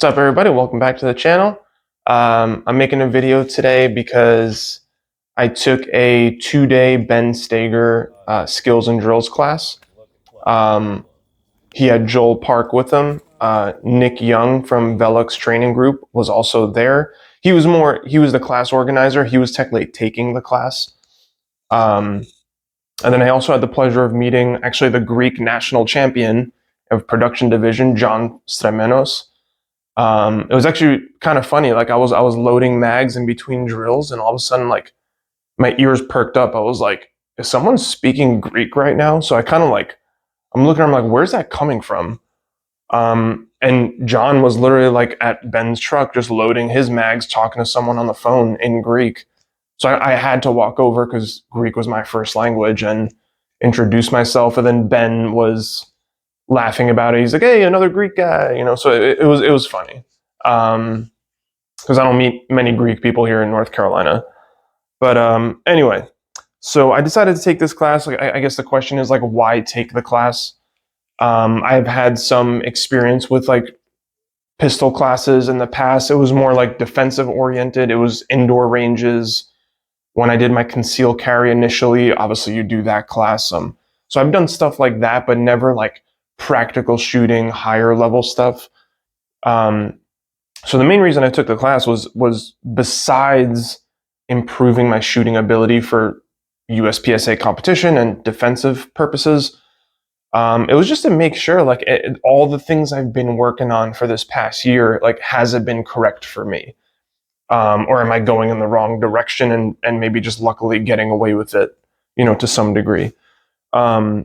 What's up, everybody? Welcome back to the channel. I'm making a video today because I took a 2-day Ben Stoeger skills and drills class. He had Joel Park with him. Nick Young from Velux Training Group was also there. He was the class organizer. He was technically taking the class. And then I also had the pleasure of meeting actually the Greek national champion of production division, John Stremenos. It was actually kind of funny. Like I was loading mags in between drills, and all of a sudden, like my ears perked up. I was like, "Is someone speaking Greek right now?" So I kind of like I'm looking. I'm like, "Where's that coming from?" And John was literally like at Ben's truck, just loading his mags, talking to someone on the phone in Greek. So I had to walk over because Greek was my first language and introduce myself. And then Ben was laughing about it. He's like, "Hey, another Greek guy," So it was funny because I don't meet many Greek people here in North Carolina. But anyway, so I decided to take this class. Like, I guess the question is like, why take the class? I've had some experience with like pistol classes in the past. It was more like defensive oriented. It was indoor ranges. When I did my conceal carry initially, obviously you do that class. So I've done stuff like that, but never like practical shooting, higher level stuff. So the main reason I took the class was besides improving my shooting ability for USPSA competition and defensive purposes, it was just to make sure like all the things I've been working on for this past year, like has it been correct for me? Or am I going in the wrong direction and maybe just luckily getting away with it, to some degree. But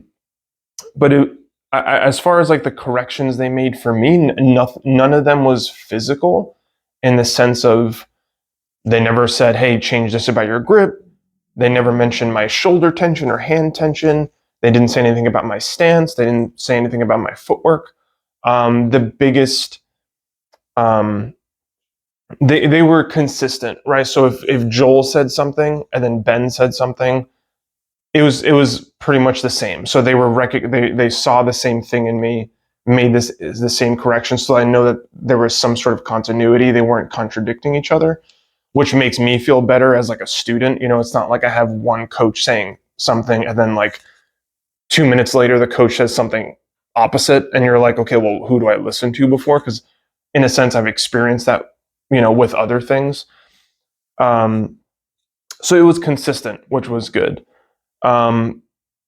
as far as like the corrections they made for me, none of them was physical in the sense of they never said, "Hey, change this about your grip." They never mentioned my shoulder tension or hand tension. They didn't say anything about my stance. They didn't say anything about my footwork. The biggest, they were consistent, right? So if Joel said something and then Ben said something, it was pretty much the same. So they saw the same thing in me, made the same correction. So I know that there was some sort of continuity. They weren't contradicting each other, which makes me feel better as like a student. It's not like I have one coach saying something and then like 2 minutes later the coach says something opposite, and you're like, okay, well, who do I listen to before? Because in a sense, I've experienced that, with other things. So it was consistent, which was good.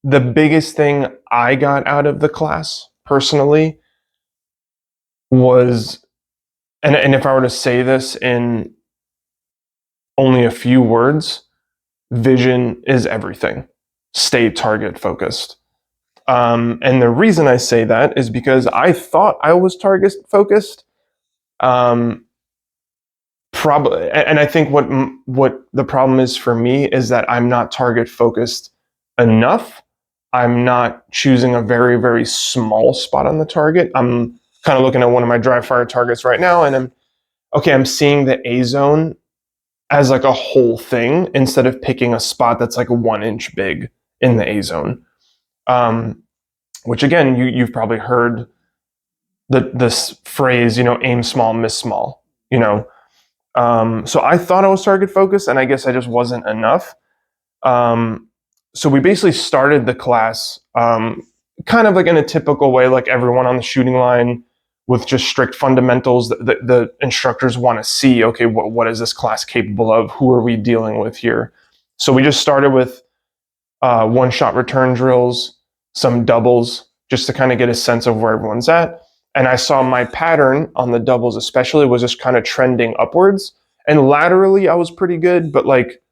The biggest thing I got out of the class personally was, and if I were to say this in only a few words, vision is everything. Stay target focused. And the reason I say that is because I thought I was target focused. Probably, and I think what the problem is for me is that I'm not target focused enough. I'm not choosing a very, very small spot on the target. I'm kind of looking at one of my dry fire targets right now, and I'm seeing the A zone as like a whole thing instead of picking a spot that's like 1 inch big in the A zone. Which again, you've probably heard this phrase, aim small, miss small. So I thought I was target focused, and I guess I just wasn't enough. So we basically started the class kind of like in a typical way, like everyone on the shooting line, with just strict fundamentals that the instructors want to see. Okay, what is this class capable of? Who are we dealing with here? So we just started with one-shot return drills, some doubles, just to kind of get a sense of where everyone's at. And I saw my pattern on the doubles especially was just kind of trending upwards. And laterally, I was pretty good, but like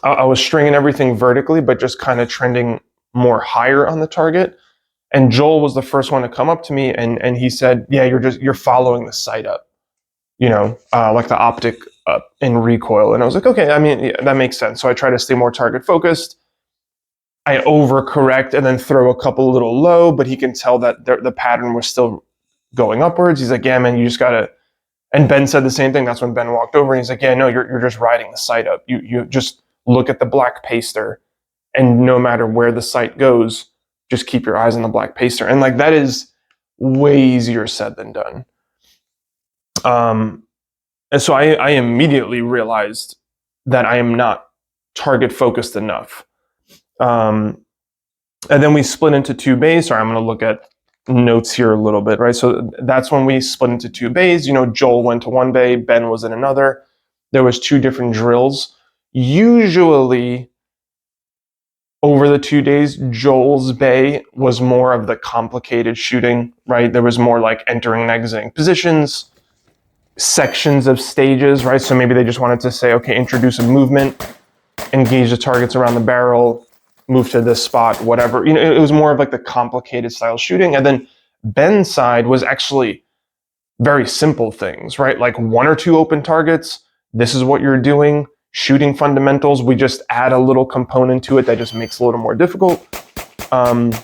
I was stringing everything vertically, but just kind of trending more higher on the target. And Joel was the first one to come up to me, and he said, "Yeah, you're following the sight up, like the optic up in recoil." And I was like, "Okay, I mean, yeah, that makes sense." So I try to stay more target focused. I overcorrect and then throw a couple a little low, but he can tell that the pattern was still going upwards. He's like, "Yeah, man, you just gotta." And Ben said the same thing. That's when Ben walked over and he's like, "Yeah, no, you're just riding the sight up. You just look at the black paster, and no matter where the sight goes, just keep your eyes on the black paster." And like that is way easier said than done. Um, and so I immediately realized that I am not target focused enough. And then we split into two bays. Sorry, I'm going to look at notes here a little bit, right? So that's when we split into two bays. Joel went to one bay, Ben was in another. There was two different drills. Usually, over the 2 days, Joel's bay was more of the complicated shooting, right? There was more like entering and exiting positions, sections of stages, right? So maybe they just wanted to say, okay, introduce a movement, engage the targets around the barrel, move to this spot, whatever. It was more of like the complicated style shooting. And then Ben's side was actually very simple things, right? Like one or two open targets. This is what you're doing. Shooting fundamentals. We just add a little component to it that just makes it a little more difficult. And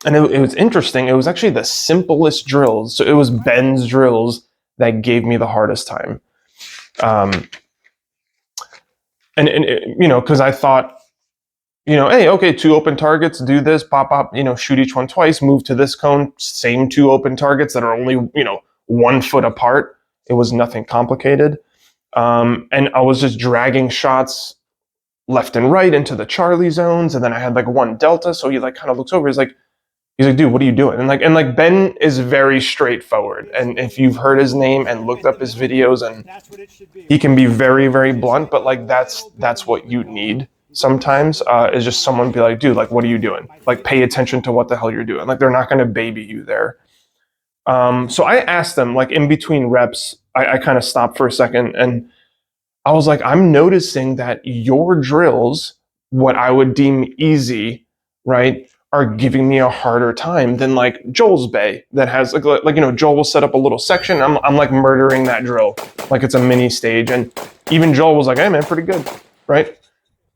it was interesting. It was actually the simplest drills. So it was Ben's drills that gave me the hardest time. Because I thought, hey, okay, two open targets, do this, pop, shoot each one twice, move to this cone, same two open targets that are only, 1 foot apart. It was nothing complicated. And I was just dragging shots left and right into the Charlie zones. And then I had like one Delta. So he like kind of looks over. He's like, dude, what are you doing? And Ben is very straightforward. And if you've heard his name and looked up his videos, and he can be very, very blunt, but like that's what you need sometimes, is just someone be like, dude, like, what are you doing? Like, pay attention to what the hell you're doing. Like, they're not going to baby you there. So I asked them, like, in between reps, I kind of stopped for a second and I was like, I'm noticing that your drills, what I would deem easy, right, are giving me a harder time than like Joel's bay that has like Joel will set up a little section. I'm like murdering that drill like it's a mini stage, and even Joel was like, hey man, pretty good, right?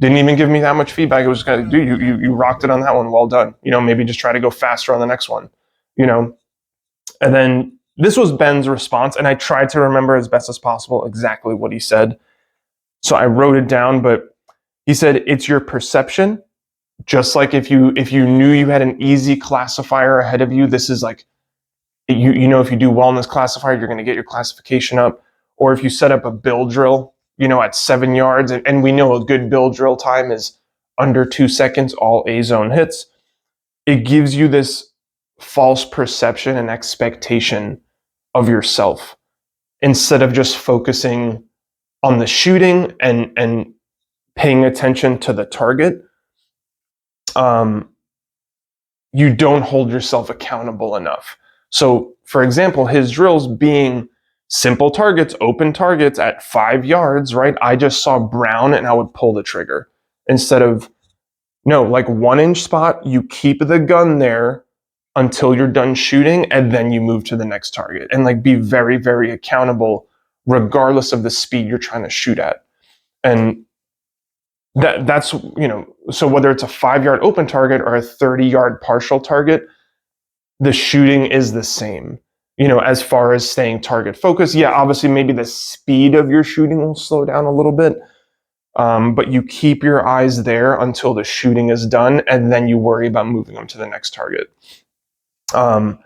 Didn't even give me that much feedback. It was just kind of, dude, you rocked it on that one. Well done. Maybe just try to go faster on the next one. And then this was Ben's response, and I tried to remember as best as possible exactly what he said. So I wrote it down, but he said, it's your perception. Just like if you knew you had an easy classifier ahead of you, this is like, if you do well in this classifier, you're going to get your classification up. Or if you set up a build drill, at 7 yards, and we know a good build drill time is under 2 seconds, all A zone hits. It gives you this false perception and expectation of yourself instead of just focusing on the shooting and paying attention to the target. You don't hold yourself accountable enough. So, for example, his drills being simple targets, open targets at 5 yards, right? I just saw brown and I would pull the trigger instead of, no, like 1 inch spot, you keep the gun there until you're done shooting and then you move to the next target, and like be very, very accountable regardless of the speed you're trying to shoot at. And that's, so whether it's a 5 yard open target or a 30-yard partial target, the shooting is the same. As far as staying target focused, yeah, obviously maybe the speed of your shooting will slow down a little bit, but you keep your eyes there until the shooting is done, and then you worry about moving them to the next target. And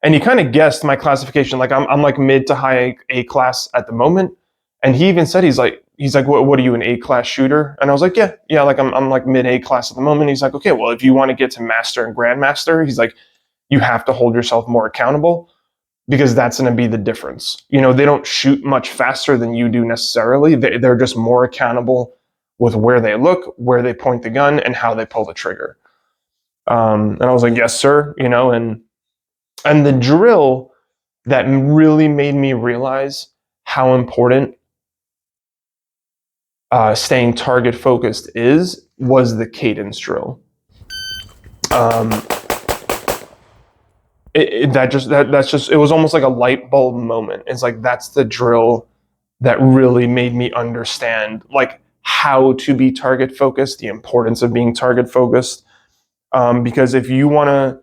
he kind of guessed my classification. Like I'm like mid to high A class at the moment, and he even said he's like, what are you, an A class shooter? And I was like, yeah, like I'm like mid A class at the moment. He's like, okay, well, if you want to get to master and grandmaster, he's like, you have to hold yourself more accountable, because that's going to be the difference. They don't shoot much faster than you do necessarily. They're just more accountable with where they look, where they point the gun, and how they pull the trigger. And I was like, yes, sir. And the drill that really made me realize how important staying target focused was the cadence drill. It was almost like a light bulb moment. It's like, that's the drill that really made me understand like how to be target focused, the importance of being target focused. Because if you want to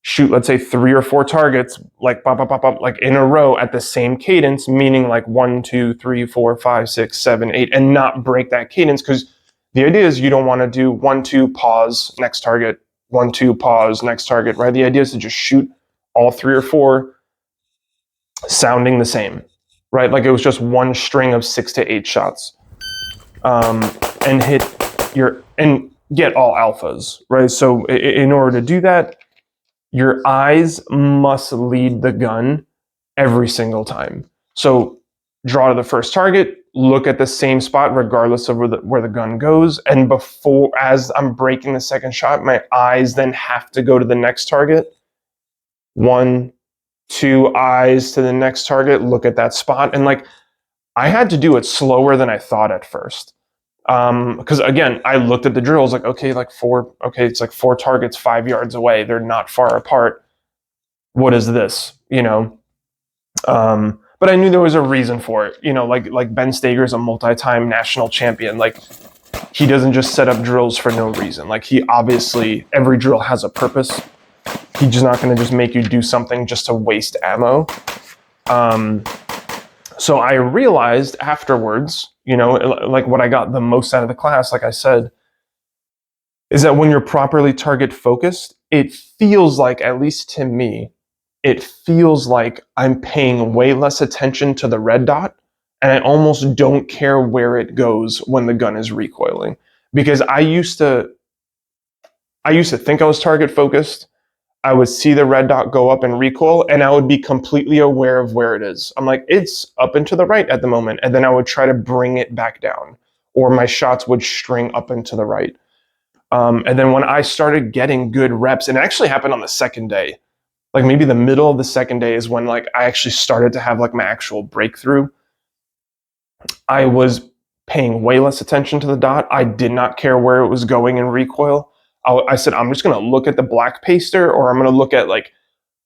shoot, let's say 3 or 4 targets, like pop, pop, pop, pop, like in a row at the same cadence, meaning like 1, 2, 3, 4, 5, 6, 7, 8, and not break that cadence, because the idea is you don't want to do 1, 2, pause, next target, 1, 2, pause, next target, right? The idea is to just shoot all 3 or 4 sounding the same, right? Like it was just one string of 6 to 8 shots, and hit and get all alphas, right? So in order to do that, your eyes must lead the gun every single time. So draw to the first target, look at the same spot regardless of where the gun goes, and as I'm breaking the second shot, my eyes then have to go to the next target. 1, 2 eyes to the next target, look at that spot, and like I had to do it slower than I thought at first. Because again, I looked at the drills like, okay, it's like 4 targets 5 yards away. They're not far apart. What is this? But I knew there was a reason for it. Like Ben Stoeger is a multi-time national champion. Like he doesn't just set up drills for no reason. Like he obviously every drill has a purpose. He's just not going to just make you do something just to waste ammo. So I realized afterwards, like what I got the most out of the class, like I said, is that when you're properly target focused, it feels like, at least to me, it feels like I'm paying way less attention to the red dot, and I almost don't care where it goes when the gun is recoiling. Because I used to think I was target focused. I would see the red dot go up and recoil, and I would be completely aware of where it is. I'm like, it's up and to the right at the moment. And then I would try to bring it back down, or my shots would string up and to the right. And then when I started getting good reps, and it actually happened on the second day, like maybe the middle of the second day is when like I actually started to have like my actual breakthrough. I was paying way less attention to the dot. I did not care where it was going in recoil. I said, I'm just going to look at the black paster, or I'm going to look at like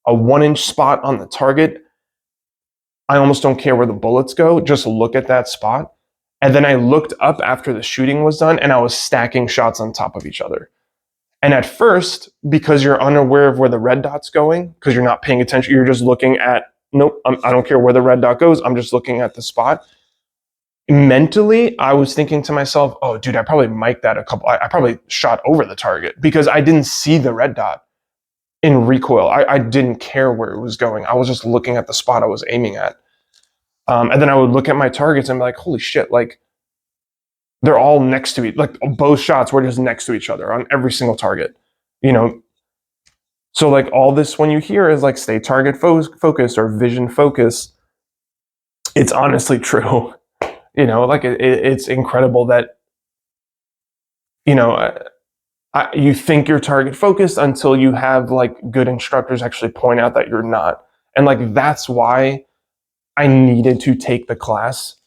a 1-inch spot on the target. I almost don't care where the bullets go. Just look at that spot. And then I looked up after the shooting was done, and I was stacking shots on top of each other. And at first, because you're unaware of where the red dot's going, because you're not paying attention, you're just looking at, nope, I don't care where the red dot goes. I'm just looking at the spot. Mentally, I was thinking to myself, oh, dude, I probably mic'd that I probably shot over the target because I didn't see the red dot in recoil. I didn't care where it was going. I was just looking at the spot I was aiming at. And then I would look at my targets and be like, holy shit, like they're all next to each, like both shots were just next to each other on every single target, you know? So like all this, when you hear is like stay target focused or vision focus, it's honestly true. Like it's incredible that, you know, you think you're target focused until you have like good instructors actually point out that you're not. And like, that's why I needed to take the class,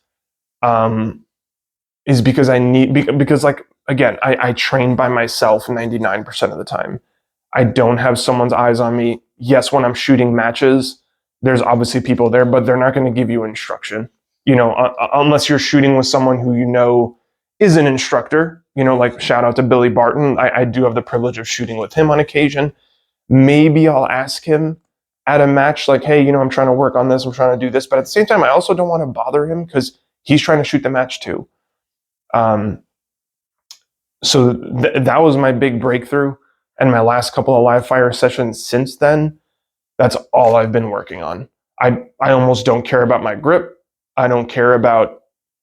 is because because like, again, I train by myself 99% of the time. I don't have someone's eyes on me. Yes, when I'm shooting matches, there's obviously people there, but they're not going to give you instruction, unless you're shooting with someone who is an instructor. Like shout out to Billy Barton. I do have the privilege of shooting with him on occasion. Maybe I'll ask him at a match, like, hey, I'm trying to work on this, I'm trying to do this. But at the same time, I also don't want to bother him because he's trying to shoot the match too. So that was my big breakthrough. And my last couple of live fire sessions since then, that's all I've been working on. I almost don't care about my grip. I don't care about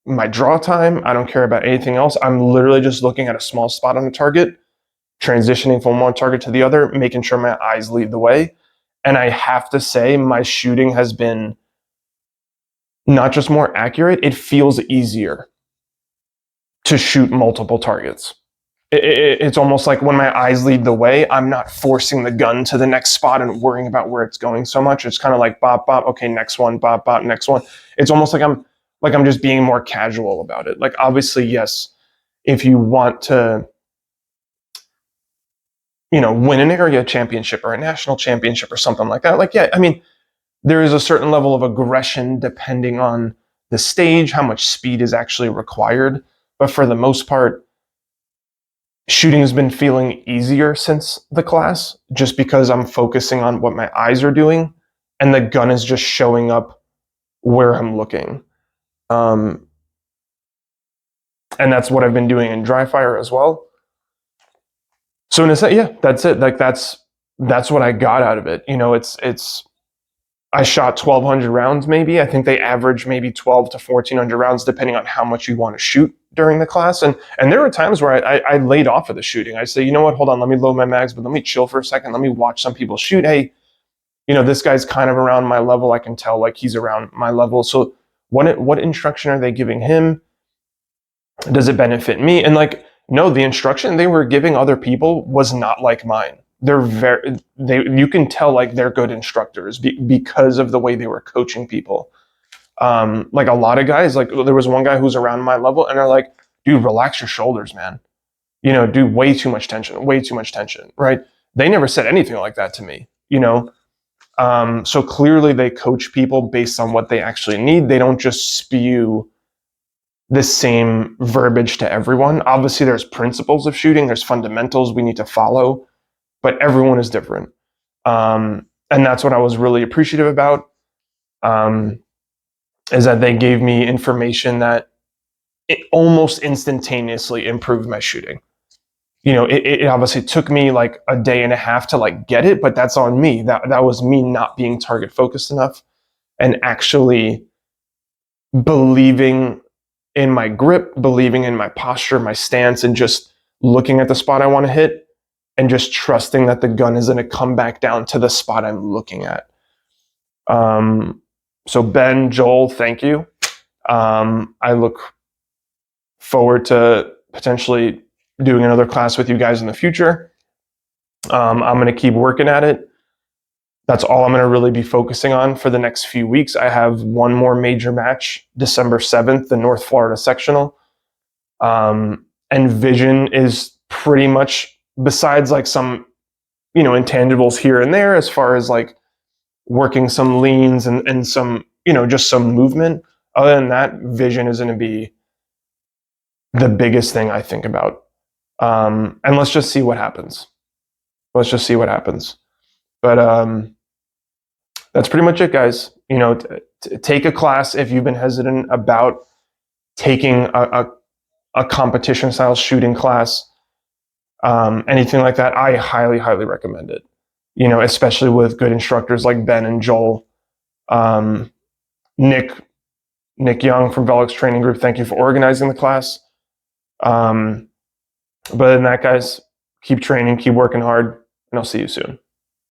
my draw time. I don't care about anything else. I'm literally just looking at a small spot on the target, transitioning from one target to the other, making sure my eyes lead the way. And I have to say, my shooting has been not just more accurate, it feels easier to shoot multiple targets. It's almost like when my eyes lead the way, I'm not forcing the gun to the next spot and worrying about where it's going so much. It's kind of like bop, bop, okay, next one, bop, bop, next one. It's almost like I'm just being more casual about it. Like obviously, yes, if you want to, win an area championship or a national championship or something like that, like, yeah, I mean, there is a certain level of aggression depending on the stage, how much speed is actually required. But for the most part, shooting has been feeling easier since the class, just because I'm focusing on what my eyes are doing and the gun is just showing up where I'm looking. And that's what I've been doing in dry fire as well. So in a sense, yeah, that's it. Like that's what I got out of it. It's I shot 1,200 rounds maybe. I think they average maybe 12 to 1,400 rounds depending on how much you want to shoot during the class. And there were times where I laid off of the shooting. I say, you know what, hold on, let me load my mags, but let me chill for a second. Let me watch some people shoot. Hey, this guy's kind of around my level. I can tell like he's around my level. So what instruction are they giving him? Does it benefit me? And like, no, the instruction they were giving other people was not like mine. You can tell like they're good instructors because of the way they were coaching people. Like a lot of guys, like there was one guy who's around my level and they're like, dude, relax your shoulders, man. Dude, way too much tension, right? They never said anything like that to me, so clearly they coach people based on what they actually need. They don't just spew the same verbiage to everyone. Obviously, there's principles of shooting, there's fundamentals we need to follow, but everyone is different. And that's what I was really appreciative about, is that they gave me information that it almost instantaneously improved my shooting. It obviously took me like a day and a half to like get it, but that's on me. That was me not being target focused enough and actually believing in my grip, believing in my posture, my stance, and just looking at the spot I want to hit and just trusting that the gun is going to come back down to the spot I'm looking at. So Ben, Joel, thank you. I look forward to potentially doing another class with you guys in the future. I'm going to keep working at it. That's all I'm going to really be focusing on for the next few weeks. I have one more major match, December 7th, the North Florida sectional. And vision is pretty much, besides like some, intangibles here and there, as far as like working some leans and some, just some movement. Other than that, vision is going to be the biggest thing I think about. And let's just see what happens. But that's pretty much it, guys. Take a class if you've been hesitant about taking a competition style shooting class, anything like that. I highly, highly recommend it. Especially with good instructors like Ben and Joel, Nick Young from Velox Training Group. Thank you for organizing the class. But other than that, guys, keep training, keep working hard, and I'll see you soon.